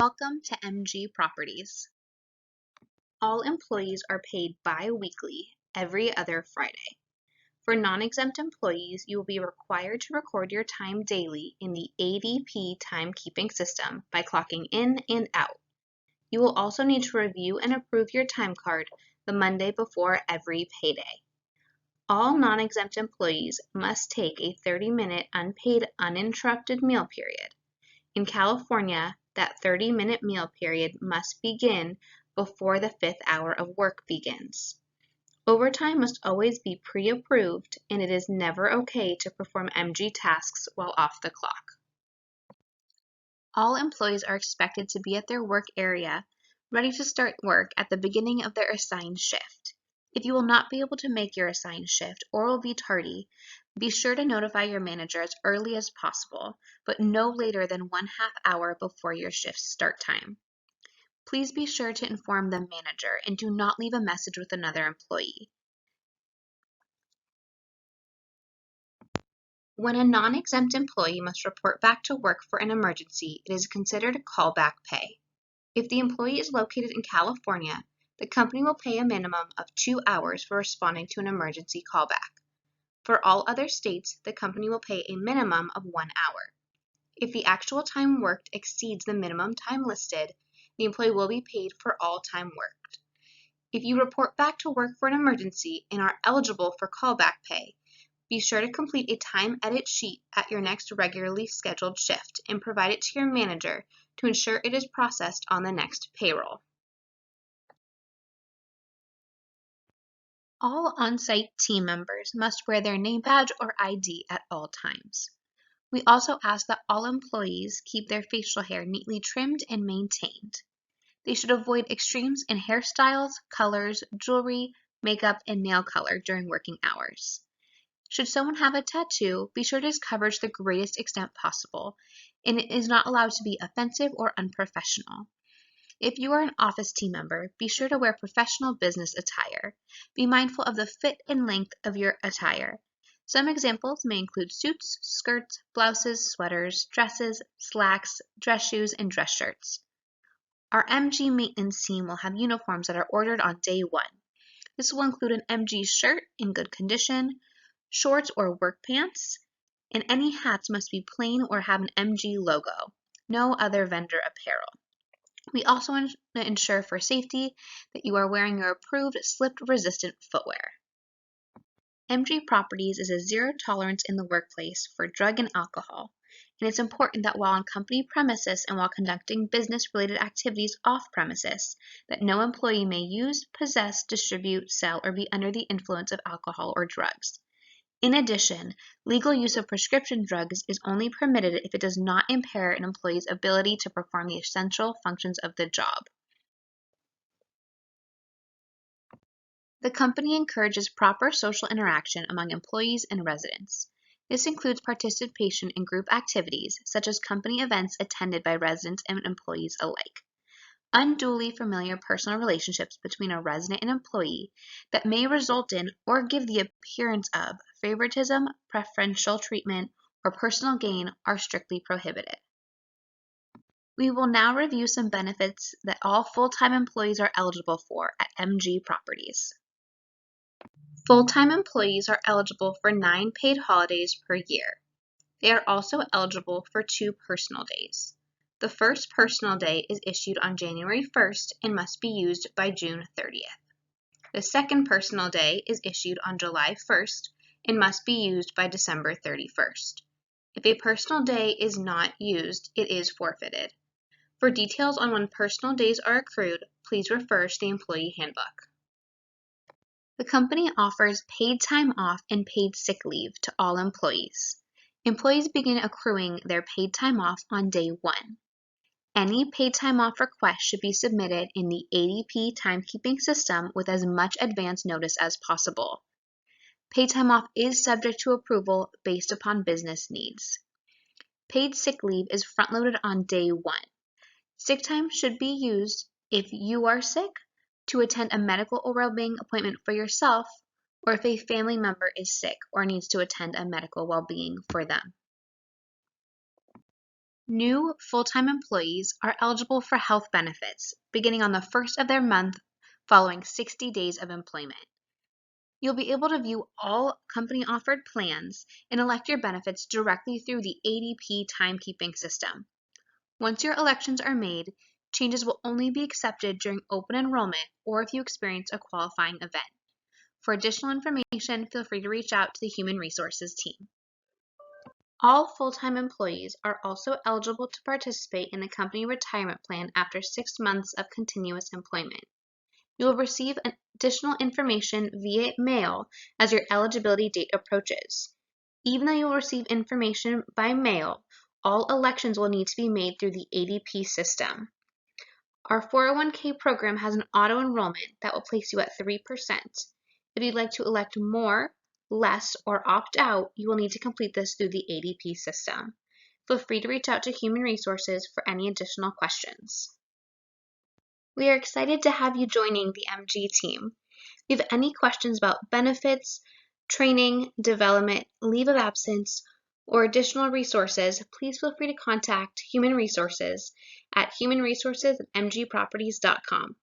Welcome to MG Properties. All employees are paid bi-weekly every other Friday. For non-exempt employees, you will be required to record your time daily in the ADP timekeeping system by clocking in and out. You will also need to review and approve your time card the Monday before every payday. All non-exempt employees must take a 30-minute unpaid uninterrupted meal period. In California, that 30-minute meal period must begin before the 5th hour of work begins. Overtime must always be pre-approved, and it is never okay to perform MG tasks while off the clock. All employees are expected to be at their work area, ready to start work at the beginning of their assigned shift. If you will not be able to make your assigned shift or will be tardy, be sure to notify your manager as early as possible, but no later than 1/2 hour before your shift start time. Please be sure to inform the manager and do not leave a message with another employee. When a non-exempt employee must report back to work for an emergency, it is considered callback pay. If the employee is located in California, the company will pay a minimum of 2 hours for responding to an emergency callback. For all other states, the company will pay a minimum of 1 hour. If the actual time worked exceeds the minimum time listed, the employee will be paid for all time worked. If you report back to work for an emergency and are eligible for callback pay, be sure to complete a time edit sheet at your next regularly scheduled shift and provide it to your manager to ensure it is processed on the next payroll. All on-site team members must wear their name badge or ID at all times. We also ask that all employees keep their facial hair neatly trimmed and maintained. They should avoid extremes in hairstyles, colors, jewelry, makeup, and nail color during working hours. Should someone have a tattoo, be sure it is covered to the greatest extent possible, and it is not allowed to be offensive or unprofessional. If you are an office team member, be sure to wear professional business attire. Be mindful of the fit and length of your attire. Some examples may include suits, skirts, blouses, sweaters, dresses, slacks, dress shoes, and dress shirts. Our MG maintenance team will have uniforms that are ordered on day 1. This will include an MG shirt in good condition, shorts or work pants, and any hats must be plain or have an MG logo. No other vendor apparel. We also ensure for safety that you are wearing your approved slip-resistant footwear. MG Properties is a zero tolerance in the workplace for drug and alcohol, and it's important that while on company premises and while conducting business-related activities off premises, that no employee may use, possess, distribute, sell, or be under the influence of alcohol or drugs. In addition, legal use of prescription drugs is only permitted if it does not impair an employee's ability to perform the essential functions of the job. The company encourages proper social interaction among employees and residents. This includes participation in group activities, such as company events attended by residents and employees alike. Unduly familiar personal relationships between a resident and employee that may result in or give the appearance of favoritism, preferential treatment, or personal gain are strictly prohibited. We will now review some benefits that all full-time employees are eligible for at MG Properties. Full-time employees are eligible for 9 paid holidays per year. They are also eligible for 2 personal days. The first personal day is issued on January 1st and must be used by June 30th. The second personal day is issued on July 1st and must be used by December 31st. If a personal day is not used, it is forfeited. For details on when personal days are accrued, please refer to the Employee Handbook. The company offers paid time off and paid sick leave to all employees. Employees begin accruing their paid time off on day 1. Any paid time off request should be submitted in the ADP timekeeping system with as much advance notice as possible. Paid time off is subject to approval based upon business needs. Paid sick leave is front-loaded on day 1. Sick time should be used if you are sick, to attend a medical or well-being appointment for yourself, or if a family member is sick or needs to attend a medical well-being for them. New full-time employees are eligible for health benefits beginning on the first of their month following 60 days of employment. You'll be able to view all company-offered plans and elect your benefits directly through the ADP timekeeping system. Once your elections are made, changes will only be accepted during open enrollment or if you experience a qualifying event. For additional information, feel free to reach out to the Human Resources team. All full-time employees are also eligible to participate in the company retirement plan after 6 months of continuous employment. You will receive additional information via mail as your eligibility date approaches. Even though you will receive information by mail, all elections will need to be made through the ADP system. Our 401k program has an auto enrollment that will place you at 3%. If you'd like to elect more, less, or opt out, you will need to complete this through the ADP system. Feel free to reach out to Human Resources for any additional questions. We are excited to have you joining the MG team. If you have any questions about benefits, training, development, leave of absence, or additional resources, please feel free to contact Human Resources at humanresources@mgproperties.com.